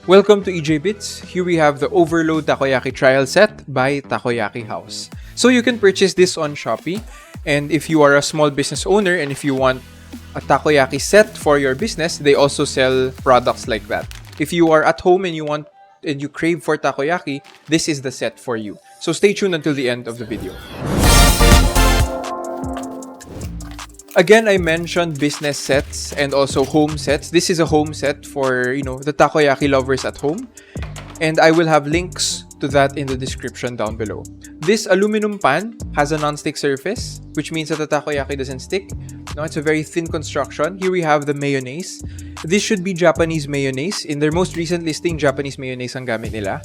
Welcome to EJbitS. Here we have the Overload Takoyaki Trial Set by Takoyaki House. So you can purchase this on Shopee, and if you are a small business owner and if you want a takoyaki set for your business, they also sell products like that. If you are at home and you crave for takoyaki, this is the set for you. So stay tuned until the end of the video. Again, I mentioned business sets and also home sets. This is a home set for, the takoyaki lovers at home. And I will have links to that in the description down below. This aluminum pan has a non-stick surface, which means that the takoyaki doesn't stick. No, it's a very thin construction. Here we have the mayonnaise. This should be Japanese mayonnaise. In their most recent listing, Japanese mayonnaise ang gamit nila.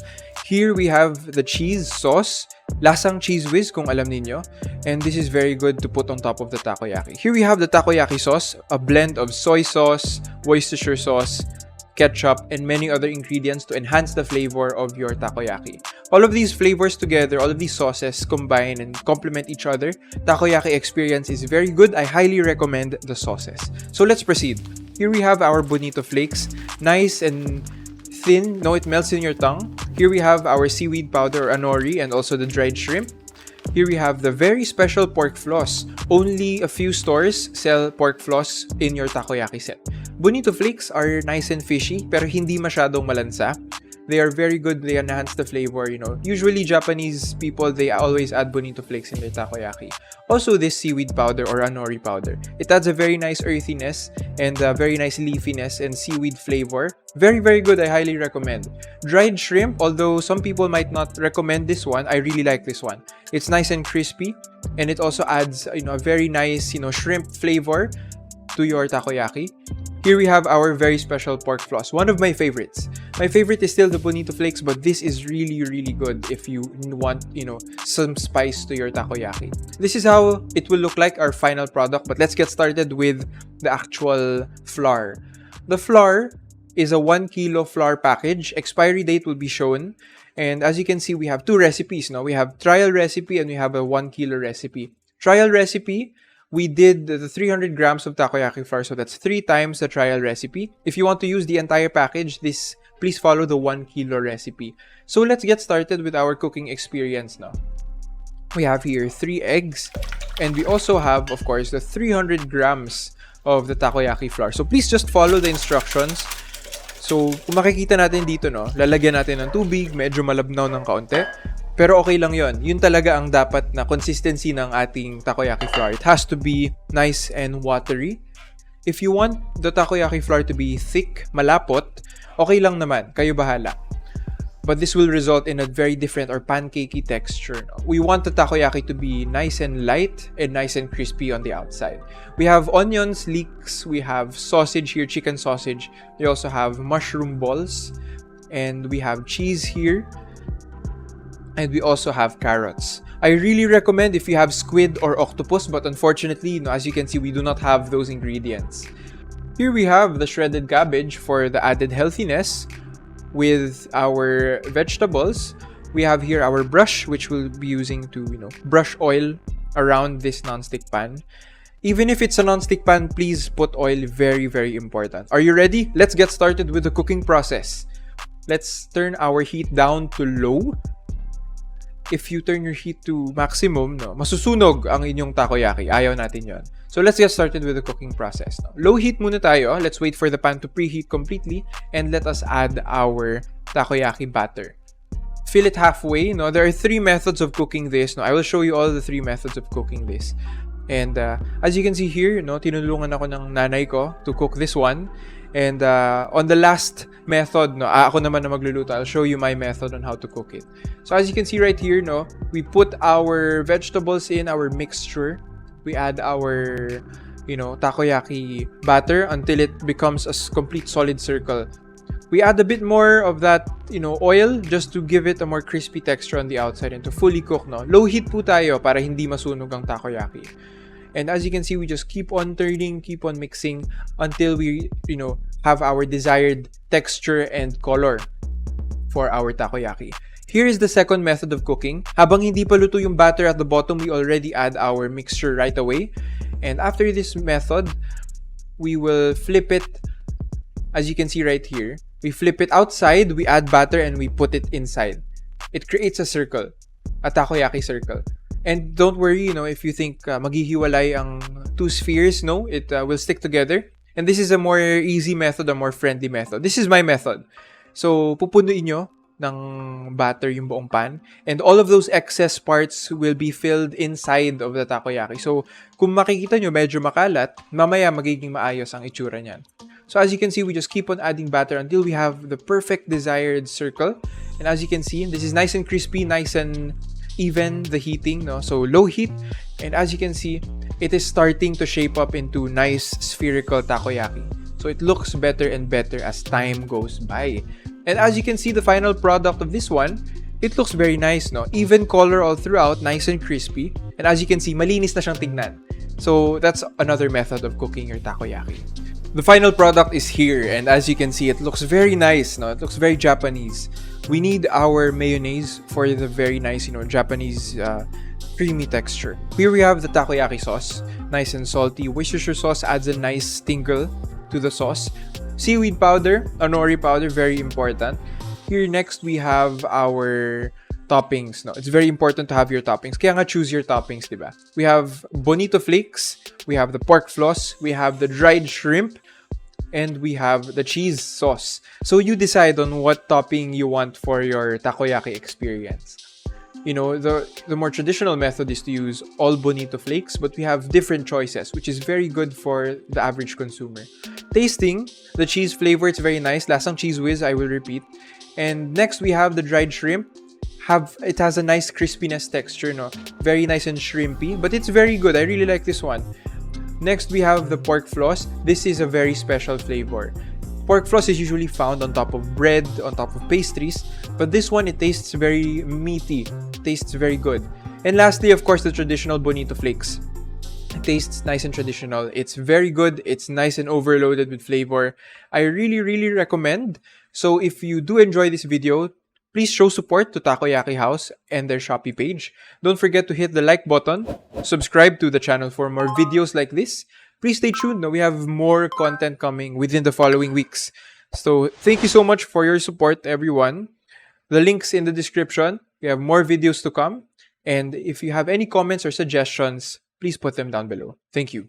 Here we have the cheese sauce. Lasang cheese whiz kung alam ninyo. And this is very good to put on top of the takoyaki. Here we have the takoyaki sauce, a blend of soy sauce, Worcestershire sauce, ketchup, and many other ingredients to enhance the flavor of your takoyaki. All of these flavors together, all of these sauces combine and complement each other. Takoyaki experience is very good. I highly recommend the sauces. So let's proceed. Here we have our bonito flakes. Nice and thin. No, it melts in your tongue. Here we have our seaweed powder or anori and also the dried shrimp. Here we have the very special pork floss. Only a few stores sell pork floss in your takoyaki set. Bonito flakes are nice and fishy pero hindi masyadong malansa. They are very good. They enhance the flavor, Usually Japanese people, they always add bonito flakes in their takoyaki. Also this seaweed powder or anori powder. It adds a very nice earthiness and a very nice leafiness and seaweed flavor. Very, very good. I highly recommend. Dried shrimp, although some people might not recommend this one, I really like this one. It's nice and crispy and it also adds, a very nice, shrimp flavor to your takoyaki. Here we have our very special pork floss, one of my favorites. My favorite is still the bonito flakes, but this is really, really good if you want, some spice to your takoyaki. This is how it will look like, our final product, but let's get started with the actual flour. The flour is a 1 kilo flour package. Expiry date will be shown. And as you can see, we have two recipes. Now we have trial recipe and we have a 1 kilo recipe. Trial recipe, we did the 300 grams of takoyaki flour, so that's 3 times the trial recipe. If you want to use the entire package, please follow the 1 kilo recipe. So let's get started with our cooking experience now. We have here 3 eggs, and we also have, of course, the 300 grams of the takoyaki flour. So please just follow the instructions. So kung makikita natin dito, lalagyan natin ng tubig, medyo malabnaw ng kaunti. Pero okay lang yon. Yun talaga ang dapat na consistency ng ating takoyaki flour. It has to be nice and watery. If you want the takoyaki flour to be thick, malapot, okay lang naman. Kayo bahala. But this will result in a very different or pancakey texture. We want the takoyaki to be nice and light and nice and crispy on the outside. We have onions, leeks, we have sausage here, chicken sausage. We also have mushroom balls. And we have cheese here. And we also have carrots. I really recommend if you have squid or octopus, but unfortunately, as you can see, we do not have those ingredients. Here we have the shredded cabbage for the added healthiness. With our vegetables, we have here our brush, which we'll be using to, brush oil around this non-stick pan. Even if it's a non-stick pan, please put oil. Very, very important. Are you ready? Let's get started with the cooking process. Let's turn our heat down to low. If you turn your heat to maximum, masusunog ang inyong takoyaki. Ayaw natin yon. So let's get started with the cooking process. Low heat muna tayo. Let's wait for the pan to preheat completely and let us add our takoyaki batter. Fill it halfway. There are 3 methods of cooking this. I will show you all the 3 methods of cooking this. And as you can see here, tinulungan ako ng nanay ko to cook this one. And on the last method, ako naman na magluluto. I'll show you my method on how to cook it. So as you can see right here, we put our vegetables in our mixture. We add our, takoyaki batter until it becomes a complete solid circle. We add a bit more of that, oil just to give it a more crispy texture on the outside and to fully cook, Low heat po tayo para hindi masunog ang takoyaki. And as you can see, we just keep on turning, keep on mixing until we, have our desired texture and color for our takoyaki. Here is the second method of cooking. Habang hindi pa luto yung batter at the bottom, we already add our mixture right away. And after this method, we will flip it, as you can see right here. We flip it outside, we add batter, and we put it inside. It creates a circle, a takoyaki circle. And don't worry, if you think maghihiwalay ang two spheres, no, it will stick together. And this is a more easy method, a more friendly method. This is my method. So, pupunuin nyo ng batter yung buong pan. And all of those excess parts will be filled inside of the takoyaki. So, kung makikita nyo medyo makalat, mamaya magiging maayos ang itsura niyan. So, as you can see, we just keep on adding batter until we have the perfect desired circle. And as you can see, this is nice and crispy, nice and even the heating, no? So low heat, and as you can see, it is starting to shape up into nice spherical takoyaki. So it looks better and better as time goes by. And as you can see, the final product of this one, it looks very nice, no? Even color all throughout, nice and crispy. And as you can see, malinis na siyang tingnan. So that's another method of cooking your takoyaki. The final product is here, and as you can see, it looks very nice, no? It looks very Japanese. We need our mayonnaise for the very nice, Japanese creamy texture. Here we have the takoyaki sauce, nice and salty. Worcestershire sauce adds a nice tingle to the sauce. Seaweed powder, nori powder, very important. Here next we have our toppings. No, it's very important to have your toppings. Kaya nga choose your toppings, diba? We have bonito flakes, we have the pork floss, we have the dried shrimp, and we have the cheese sauce. So you decide on what topping you want for your takoyaki experience. The more traditional method is to use all bonito flakes, but we have different choices, which is very good for the average consumer. Tasting, the cheese flavor, it's very nice. Lasang cheese whiz, I will repeat. And next we have the dried shrimp. It has a nice crispiness texture, no? Very nice and shrimpy, but it's very good. I really like this one. Next, we have the pork floss. This is a very special flavor. Pork floss is usually found on top of bread, on top of pastries, but this one, it tastes very meaty. It tastes very good. And lastly, of course, the traditional bonito flakes. It tastes nice and traditional. It's very good. It's nice and overloaded with flavor. I really, really recommend. So if you do enjoy this video, please show support to Takoyaki House and their Shopee page. Don't forget to hit the like button, subscribe to the channel for more videos like this. Please stay tuned. We have more content coming within the following weeks. So thank you so much for your support, everyone. The link's in the description. We have more videos to come. And if you have any comments or suggestions, please put them down below. Thank you.